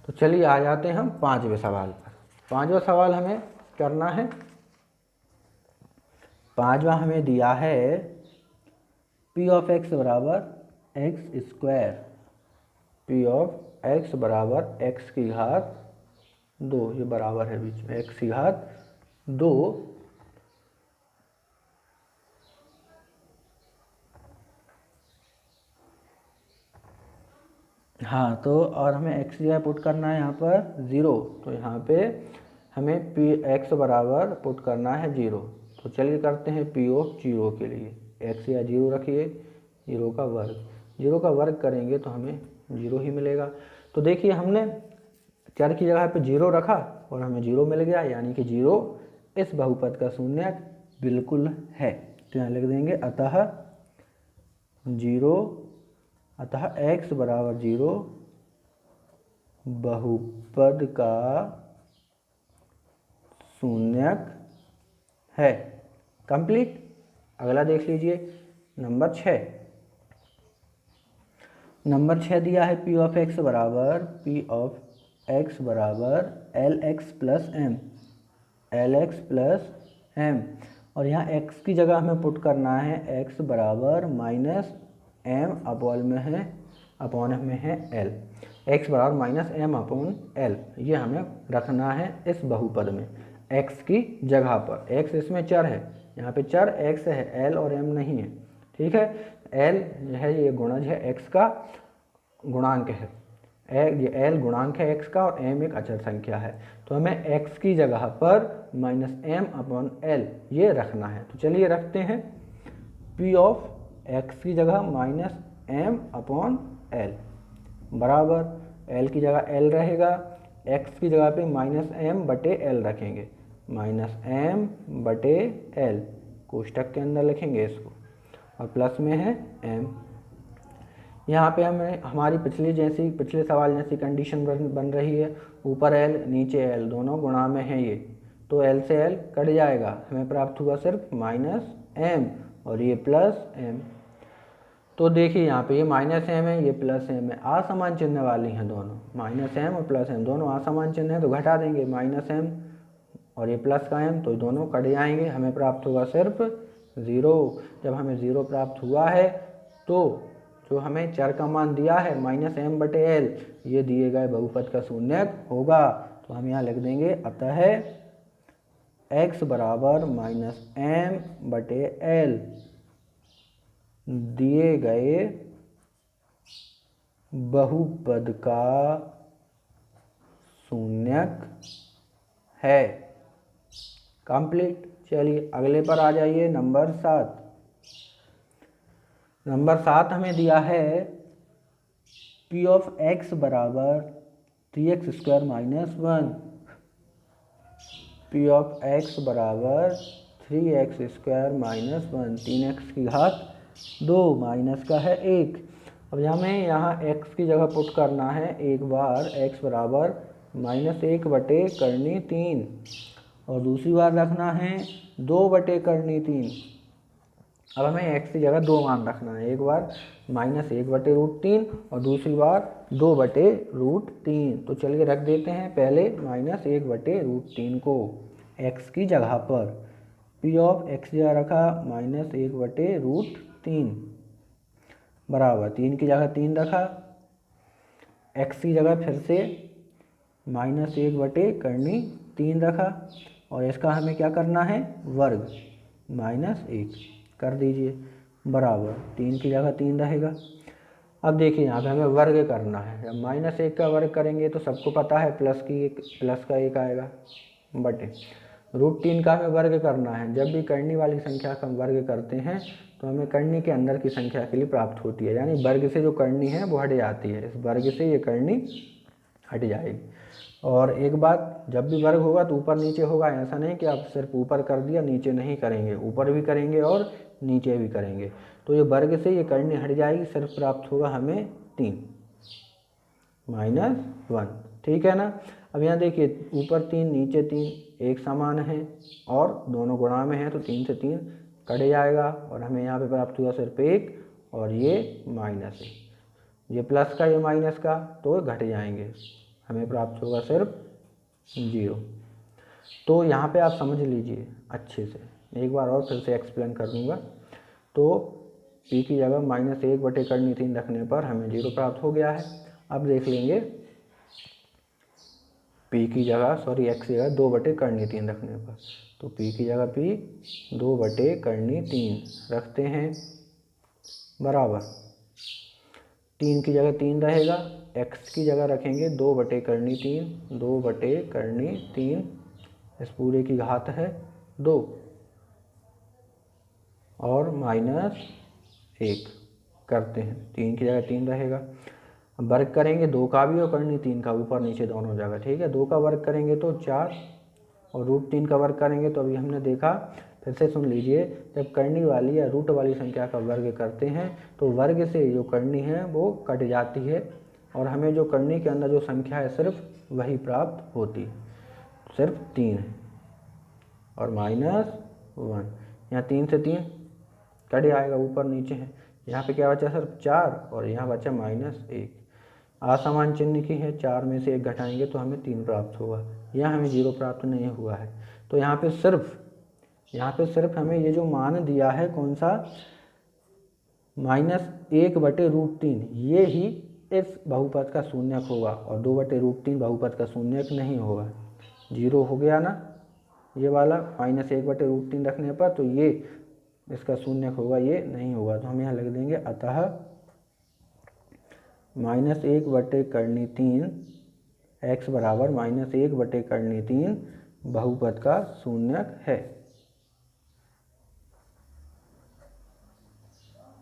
तो चलिए आ जाते हैं हम 5वें सवाल पर। 5वां सवाल हमें करना है, 5वां हमें दिया है P(x) बराबर x², P(x) बराबर x⁻², ये बराबर है बीच में, x⁻²। हाँ, तो और हमें x की जगह पुट करना है यहाँ पर 0, तो यहाँ पे हमें P(x) बराबर पुट करना है 0। तो चलिए करते हैं P(0) के लिए, x या 0 रखिए, 0 का वर्ग करेंगे तो हमें 0 ही मिलेगा। तो देखिए हमने चर की जगह पे 0 रखा और हमें 0 मिल गया, यानी कि 0 इस बहुपद का शून्यक बिल्कुल है। तो यहाँ लिख देंगे अतः x बराबर 0 बहुपद का शून्यक है। कंप्लीट। अगला देख लीजिए, नंबर 6 दिया है P(x) बराबर LX+M, और यहाँ x की जगह हमें पुट करना है x बराबर -m/अपॉन में है l, x बराबर -m/l, ये हमें रखना है इस बहुपद में x की जगह पर। x इसमें चर है, यहाँ पे चर x है, l और m नहीं है। ठीक है, l है ये गुणज है x का, गुणांक है, ये l गुणांक है x का और m एक अचर संख्या है। तो हमें x की जगह पर -m/l ये रखना है। तो चलिए रखते हैं P(x) की जगह -m/l बराबर l की जगह l रहेगा, x की जगह पे -m/l रखेंगे, -m/l कोष्ठक के अंदर लिखेंगे इसको और प्लस में है m। यहाँ पे हमें हमारी पिछले सवाल जैसी कंडीशन बन रही है, ऊपर l नीचे l दोनों गुणा में है ये, तो l से l कट जाएगा, हमें प्राप्त हुआ सिर्फ -m और ये +m। तो देखिए यहाँ पे ये -m है, ये +m है, असमान चिन्ह वाली हैं दोनों, -m और +m दोनों असमान चिन्ह है तो घटा देंगे, -m और ये प्लस का m, तो दोनों कट जाएंगे, हमें प्राप्त होगा सिर्फ 0। जब हमें 0 प्राप्त हुआ है तो जो हमें चर का मान दिया है -m/l, ये दिए गए बहुपद का शून्यक होगा। तो हम यहाँ लिख देंगे अतः x बराबर -m/l दिए गए बहुपद का शून्यक है। कंप्लीट। चलिए अगले पर आ जाइए, नंबर 7। नंबर 7 हमें दिया है पी ऑफ एक्स बराबर 3x² -1। पी ऑफ एक्स बराबर 3x² -1, 3x की घात 2 माइनस का है 1। अब हमें यहाँ x की जगह पुट करना है, एक बार x बराबर -1/3 और दूसरी बार रखना है 2/3। अब हमें x की जगह 2 मान रखना है, एक बार -1/√3 और दूसरी बार 2/√3। तो चलिए रख देते हैं पहले -1/√3 को x की जगह पर। पी ऑफ x जगह रखा -1/√3 बराबर 3 की जगह 3 रखा, x की जगह फिर से -1/3 रखा और इसका हमें क्या करना है, वर्ग -1 कर दीजिए बराबर 3 की जगह 3 रहेगा। अब देखिए यहाँ पे हमें वर्ग करना है, जब -1 का वर्ग करेंगे तो सबको पता है प्लस का 1 आएगा बटे √3 का हमें वर्ग करना है। जब भी करनी वाली संख्या का हम वर्ग करते हैं तो हमें करनी के अंदर की संख्या के लिए प्राप्त होती है, यानी वर्ग से जो करनी है वो हट जाती है, इस वर्ग से ये करनी हट जाएगी। और एक बात, जब भी वर्ग होगा तो ऊपर नीचे होगा, ऐसा नहीं कि आप सिर्फ ऊपर कर दिया नीचे नहीं करेंगे, ऊपर भी करेंगे और नीचे भी करेंगे। तो ये वर्ग से ये करनी हट जाएगी, सिर्फ प्राप्त होगा हमें 3 -1, ठीक है ना। अब यहाँ देखिए ऊपर 3 नीचे 3 एक समान है और दोनों गुणा में है, तो 3 से 3 कट जाएगा और हमें यहाँ पे प्राप्त हुआ सिर्फ 1 और ये -1, ये प्लस का ये माइनस का तो घट जाएंगे, हमें प्राप्त होगा सिर्फ 0। तो यहाँ पे आप समझ लीजिए अच्छे से, एक बार और फिर से एक्सप्लेन कर दूँगा। तो p की जगह -1/3 रखने पर हमें 0 प्राप्त हो गया है। अब देख लेंगे p की जगह x की जगह 2/3 रखने पर, तो p की जगह p 2/3 रखते हैं बराबर 3 की जगह 3 रहेगा, x की जगह रखेंगे 2/3 इस पूरे की घात है 2 और -1 करते हैं, 3 की जगह 3 रहेगा। वर्ग करेंगे 2 का भी और करनी 3 का, ऊपर नीचे दोनों जगह, ठीक है। 2 का वर्ग करेंगे तो 4 और √3 का वर्ग करेंगे तो अभी हमने देखा, फिर से सुन लीजिए, जब करनी वाली या रूट वाली संख्या का वर्ग करते हैं तो वर्ग से जो करनी है वो कट जाती है और हमें जो करनी के अंदर जो संख्या है सिर्फ वही प्राप्त होती है, सिर्फ 3 है और -1। यहाँ 3 से 3 कट जाएगा, ऊपर नीचे है, यहाँ पे क्या बचा सिर्फ 4 और यहाँ बचा -1। असमान चिन्ह की है, 4 में से 1 घटाएंगे तो हमें 3 प्राप्त होगा, यहाँ हमें 0 प्राप्त नहीं हुआ है। तो यहाँ पे सिर्फ हमें ये जो मान दिया है कौन सा, -1/√3, ये ही इस बहुपद का शून्यक होगा और 2/√3 बहुपद का शून्यक नहीं होगा। 0 हो गया ना ये वाला -1/√3 रखने पर, तो ये इसका शून्यक होगा, ये नहीं होगा। तो हम यहाँ लिख देंगे अतः -1/3 x बराबर -1/3 बहुपद का शून्यक है,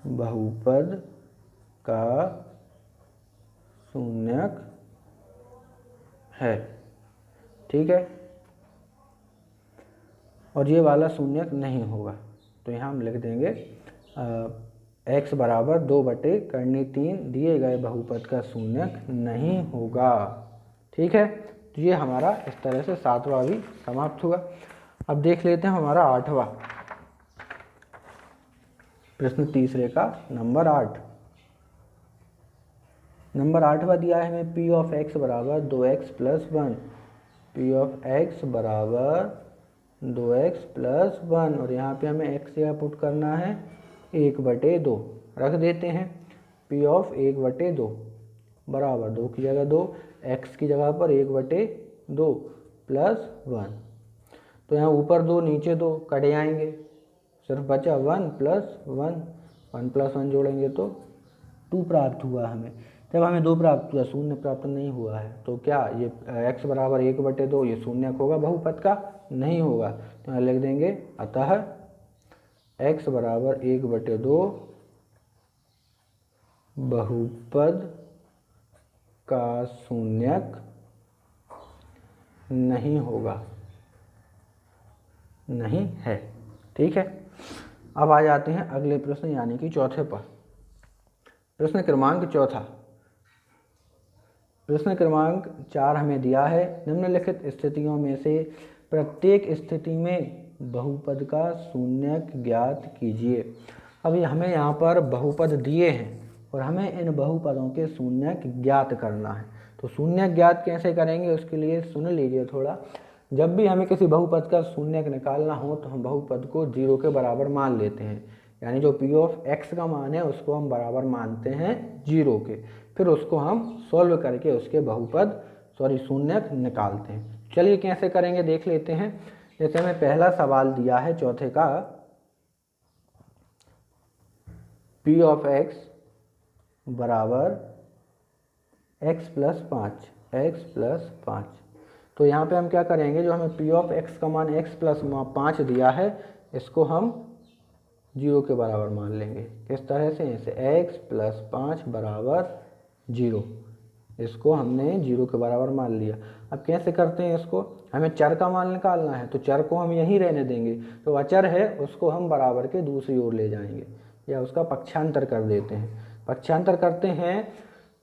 बहुपद का शून्यक है, ठीक है। और ये वाला शून्यक नहीं होगा, तो यहाँ हम लिख देंगे x बराबर 2/3 दिए गए बहुपद का शून्यक नहीं होगा, ठीक है। तो ये हमारा इस तरह से 7वां भी समाप्त हुआ। अब देख लेते हैं हमारा 8वां प्रश्न, तीसरे का नंबर 8। नंबर 8वां दिया है हमें p ऑफ x बराबर 2x + 1, p ऑफ x बराबर 2x + 1 और यहाँ पे हमें x जगह पुट करना है 1/2, रख देते हैं p ऑफ 1/2 बराबर 2 की जगह 2, x की जगह पर 1/2 + 1। तो यहाँ ऊपर 2 नीचे 2 कट जाएंगे, सिर्फ बचा 1 + 1, 1 + 1 जोड़ेंगे तो 2 प्राप्त हुआ हमें। जब हमें 2 प्राप्त हुआ, शून्य प्राप्त नहीं हुआ है, तो क्या ये x बराबर 1/2 ये शून्यक होगा, बहुपद का नहीं होगा। तो यहाँ लिख देंगे अतः x बराबर 1/2 बहुपद का शून्यक नहीं होगा, नहीं है। ठीक है, अब आ जाते हैं अगले प्रश्न यानी कि चौथे पर। प्रश्न क्रमांक चौथा, प्रश्न क्रमांक 4 हमें दिया है, निम्नलिखित स्थितियों में से प्रत्येक स्थिति में बहुपद का शून्यक ज्ञात कीजिए। अब हमें यहाँ पर बहुपद दिए हैं और हमें इन बहुपदों के शून्यक ज्ञात करना है। तो शून्यक ज्ञात कैसे करेंगे उसके लिए सुन लीजिए थोड़ा। जब भी हमें किसी बहुपद का शून्यक निकालना हो तो हम बहुपद को 0 के बराबर मान लेते हैं, यानी जो p ऑफ x का मान है उसको हम बराबर मानते हैं 0 के, फिर उसको हम सॉल्व करके उसके बहुपद शून्यक निकालते हैं। चलिए कैसे करेंगे देख लेते हैं। जैसे हमें पहला सवाल दिया है चौथे का, p ऑफ x बराबर x प्लस 5, तो यहाँ पे हम क्या करेंगे, जो हमें p ऑफ x का मान x प्लस 5 दिया है इसको हम 0 के बराबर मान लेंगे। किस तरह से, ऐसे x प्लस 5 बराबर 0, इसको हमने 0 के बराबर मान लिया। अब कैसे करते हैं इसको, हमें चर का मान निकालना है तो चर को हम यहीं रहने देंगे, तो अचर है उसको हम बराबर के दूसरी ओर ले जाएंगे या उसका पक्षांतर कर देते हैं। पक्षांतर करते हैं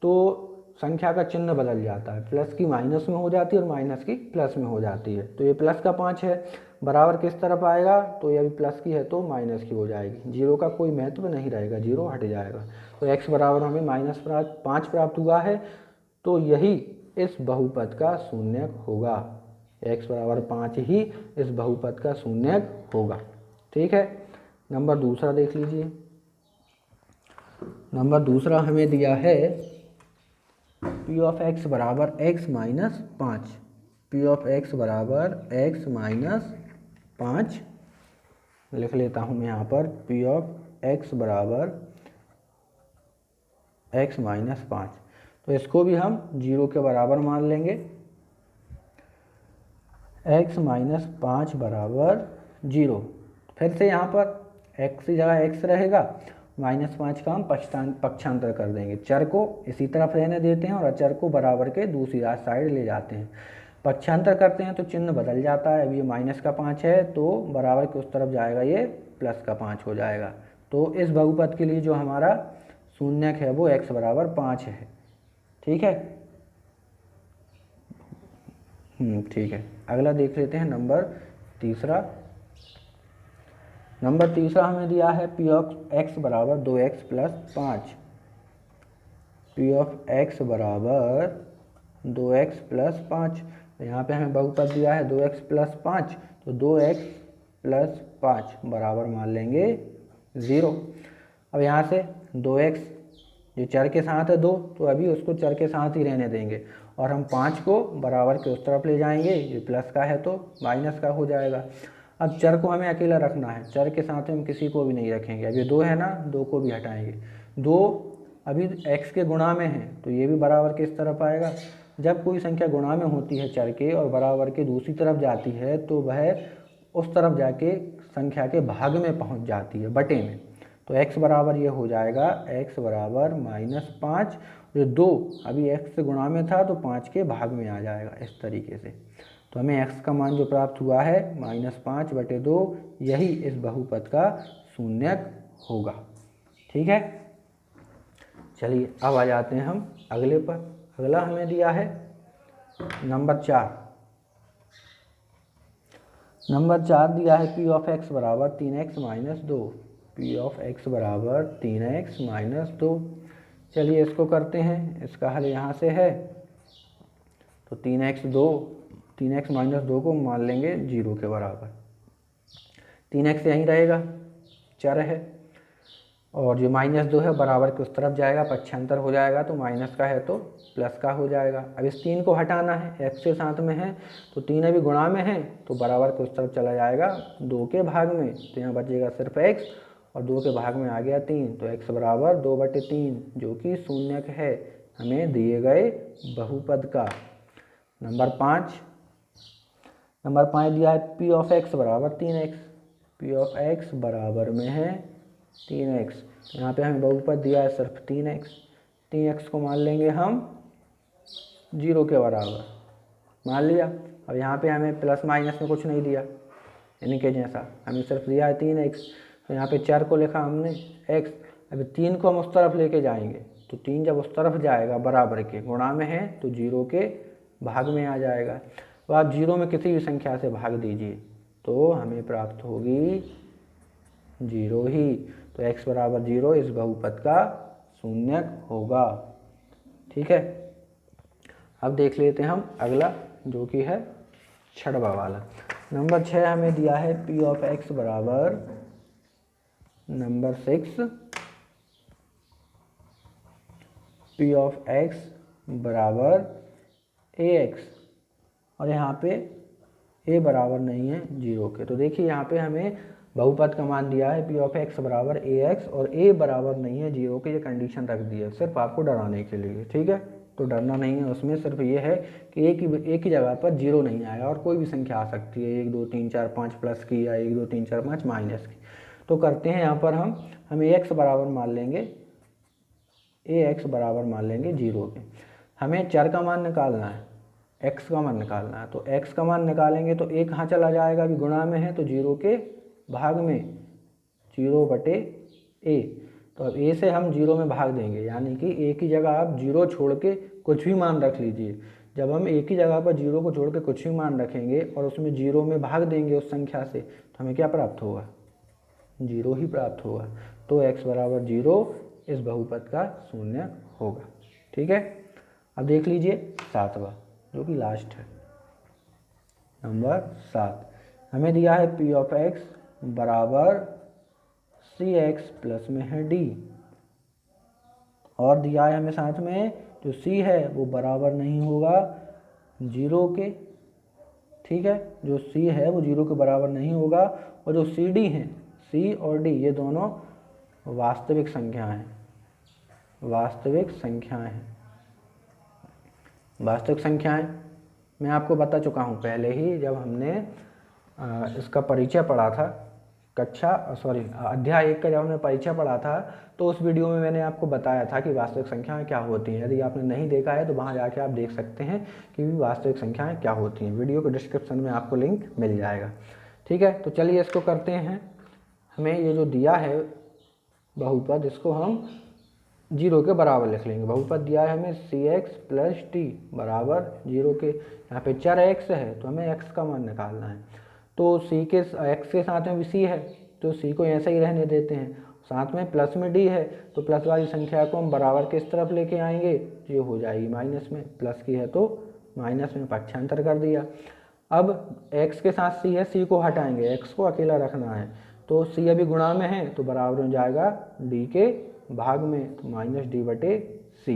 तो संख्या का चिन्ह बदल जाता है, प्लस की माइनस में हो जाती है और माइनस की प्लस में हो जाती है। तो ये प्लस का 5 है, बराबर किस तरफ आएगा, तो ये अभी प्लस की है तो माइनस की हो जाएगी, 0 का कोई महत्व नहीं रहेगा, 0 हट जाएगा। तो x बराबर हमें -5 प्राप्त हुआ है, तो यही इस बहुपद का शून्यक होगा। x बराबर 5 ही इस बहुपद का शून्यक होगा। ठीक है, नंबर दूसरा देख लीजिए। नंबर दूसरा हमें दिया है p ऑफ x बराबर x minus 5, p of x बराबर x माइनस 5 लिख लेता हूँ मैं यहाँ पर, p ऑफ x बराबर x माइनस 5। तो इसको भी हम 0 के बराबर मान लेंगे, x माइनस 5 बराबर 0। फिर से यहाँ पर x की जगह x रहेगा, -5 का हम पक्षांतर कर देंगे, चर को इसी तरफ रहने देते हैं और अचर को बराबर के दूसरी साइड ले जाते हैं। पक्षांतर करते हैं तो चिन्ह बदल जाता है, अब ये -5 है तो बराबर के उस तरफ जाएगा, ये +5 हो जाएगा। तो इस बहुपद के लिए जो हमारा शून्यक है वो x बराबर 5 है। ठीक है, ठीक है, अगला देख लेते हैं नंबर तीसरा। नंबर तीसरा हमें दिया है p ऑफ x बराबर 2x plus 5, p of x बराबर 2x प्लस 5। यहाँ पे हमें बहुपद दिया है 2x प्लस 5, तो 2x प्लस 5 बराबर मान लेंगे 0। अब यहाँ से 2x जो चर के साथ है 2, तो अभी उसको चर के साथ ही रहने देंगे और हम 5 को बराबर के उस तरफ ले जाएंगे, ये प्लस का है तो माइनस का हो जाएगा। अब चर को हमें अकेला रखना है, चर के साथ हम किसी को भी नहीं रखेंगे। अब ये 2 है ना, 2 को भी हटाएंगे, 2 अभी x के गुणा में है तो ये भी बराबर किस तरफ आएगा। जब कोई संख्या गुणा में होती है चर के और बराबर के दूसरी तरफ जाती है तो वह उस तरफ जाके संख्या के भाग में पहुंच जाती है, बटे में। तो x बराबर ये हो जाएगा, x बराबर -5, जो 2 अभी x से गुणा में था तो 5 के भाग में आ जाएगा इस तरीके से। तो हमें x का मान जो प्राप्त हुआ है -5/2, यही इस बहुपद का शून्यक होगा। ठीक है, चलिए अब आ जाते हैं हम अगले पर। अगला हमें दिया है नंबर 4। नंबर 4 दिया है p ऑफ x बराबर 3x minus 2, p of x बराबर 3x माइनस 2। चलिए इसको करते हैं, इसका हल यहाँ से है तो 3x माइनस 2 को मान लेंगे 0 के बराबर। 3x यहीं रहेगा, चर है, और जो -2 है बराबर के उस तरफ जाएगा, पक्षांतर हो जाएगा तो माइनस का है तो प्लस का हो जाएगा। अब इस 3 को हटाना है, x के साथ में है तो 3 अभी गुणा में है तो बराबर के उस तरफ चला जाएगा 2 के भाग में, तो यहाँ बचेगा सिर्फ x और 2 के भाग में आ गया 3, तो x बराबर 2/3 जो कि शून्यक है हमें दिए गए बहुपद का। नंबर 5 दिया है p ऑफ x बराबर 3x, p ऑफ x बराबर में है 3x। यहाँ पे हमें बहुपद दिया है सिर्फ 3x, 3x को मान लेंगे हम 0 के बराबर, मान लिया। अब यहाँ पे हमें प्लस माइनस में कुछ नहीं दिया, इनके जैसा हमें सिर्फ दिया है 3x, तो यहाँ पे 4 को लिखा हमने x। अभी 3 को हम उस तरफ लेके जाएंगे, तो 3 जब उस तरफ जाएगा बराबर के गुणा में है तो 0 के भाग में आ जाएगा। तो आप 0 में किसी भी संख्या से भाग दीजिए तो हमें प्राप्त होगी 0 ही। तो x बराबर 0 इस बहुपद का शून्यक होगा। ठीक है, अब देख लेते हैं हम अगला, जो कि है 6वां वाला। नंबर 6 हमें दिया है p ऑफ x बराबर नंबर 6, p ऑफ x बराबर ax, और यहाँ पे a बराबर नहीं है 0 के। तो देखिए यहाँ पे हमें बहुपद का मान दिया है p ऑफ x बराबर ax और a बराबर नहीं है 0 के, ये कंडीशन रख दी है सिर्फ आपको डराने के लिए। ठीक है, तो डरना नहीं है उसमें, सिर्फ ये है कि एक ही जगह पर 0 नहीं आएगा और कोई भी संख्या आ सकती है, 1 2 3 4 5 प्लस की या 1 2 3 4 5 माइनस की। तो करते हैं यहाँ पर हम ax बराबर मान लेंगे, ax बराबर मान लेंगे 0 के। हमें चर का मान निकालना है, x का मान निकालना है, तो x का मान निकालेंगे तो a कहाँ चला जाएगा, अभी गुणा में है तो 0 के भाग में 0 बटे a। तो अब a से हम 0 में भाग देंगे, यानी कि a की जगह आप 0 छोड़ के कुछ भी मान रख लीजिए। जब हम एक ही जगह पर 0 को छोड़ के कुछ भी मान रखेंगे और उसमें 0 में भाग देंगे उस संख्या से, तो हमें क्या प्राप्त होगा, 0 ही प्राप्त होगा। तो x बराबर 0 इस बहुपद का शून्य होगा। ठीक है, अब देख लीजिए 7वां, जो कि लास्ट है, नंबर 7। हमें दिया है p ऑफ x बराबर cx प्लस में है d, और दिया है हमें साथ में जो c है वो बराबर नहीं होगा 0 के। ठीक है, जो c है वो 0 के बराबर नहीं होगा, और जो cd हैं, c और d, ये दोनों वास्तविक संख्याएं हैं, वास्तविक संख्याएं हैं। वास्तविक संख्याएं मैं आपको बता चुका हूँ पहले ही, जब हमने इसका परिचय पढ़ा था, अध्याय 1 का जब हमने परिचय पढ़ा था, तो उस वीडियो में मैंने आपको बताया था कि वास्तविक संख्याएं क्या होती हैं। यदि आपने नहीं देखा है तो वहां जाके आप देख सकते हैं कि वास्तविक संख्याएं क्या होती हैं। वीडियो के डिस्क्रिप्शन में आपको लिंक मिल जाएगा। ठीक है, तो चलिए इसको करते हैं। हमें ये जो दिया है बहुपद, इसको हम 0 के बराबर लिख लेंगे। बहुपद दिया है हमें cx प्लस टी बराबर 0 के। यहाँ पे चर x है तो हमें x का मान निकालना है, तो x के साथ में भी c है तो c को ऐसा ही रहने देते हैं। साथ में प्लस में d है तो प्लस वाली संख्या को हम बराबर किस तरफ लेके आएंगे, ये हो जाएगी माइनस में, प्लस की है तो माइनस में पक्षांतर कर दिया। अब x के साथ c है, c को हटाएंगे, x को अकेला रखना है, तो c अभी गुणा में है तो बराबर हो जाएगा d के भाग में, तो माइनस डी बटे सी।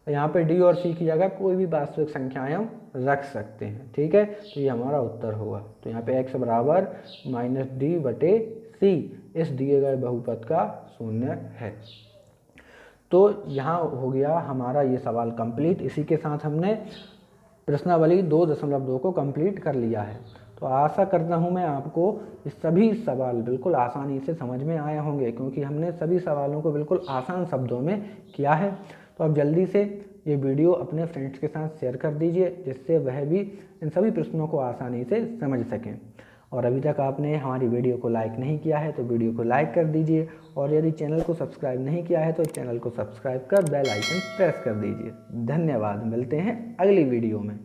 यहाँ पे d और c की जगह कोई भी वास्तविक संख्याएं हम रख सकते हैं। ठीक है, तो ये हमारा उत्तर होगा। तो यहाँ पे x बराबर माइनस डी बटे सी इस दिए गए बहुपद का शून्य है। तो यहाँ हो गया हमारा ये सवाल कंप्लीट। इसी के साथ हमने प्रश्नावली 2.2 को कंप्लीट कर लिया है। तो आशा करता हूँ मैं आपको ये सभी सवाल बिल्कुल आसानी से समझ में आए होंगे, क्योंकि हमने सभी सवालों को बिल्कुल आसान शब्दों में किया है। तो आप जल्दी से ये वीडियो अपने फ्रेंड्स के साथ शेयर कर दीजिए, जिससे वह भी इन सभी प्रश्नों को आसानी से समझ सकें। और अभी तक आपने हमारी वीडियो को लाइक नहीं किया है तो वीडियो को लाइक कर दीजिए, और यदि चैनल को सब्सक्राइब नहीं किया है तो चैनल को सब्सक्राइब कर बेल आइकन प्रेस कर दीजिए। धन्यवाद, मिलते हैं अगली वीडियो में।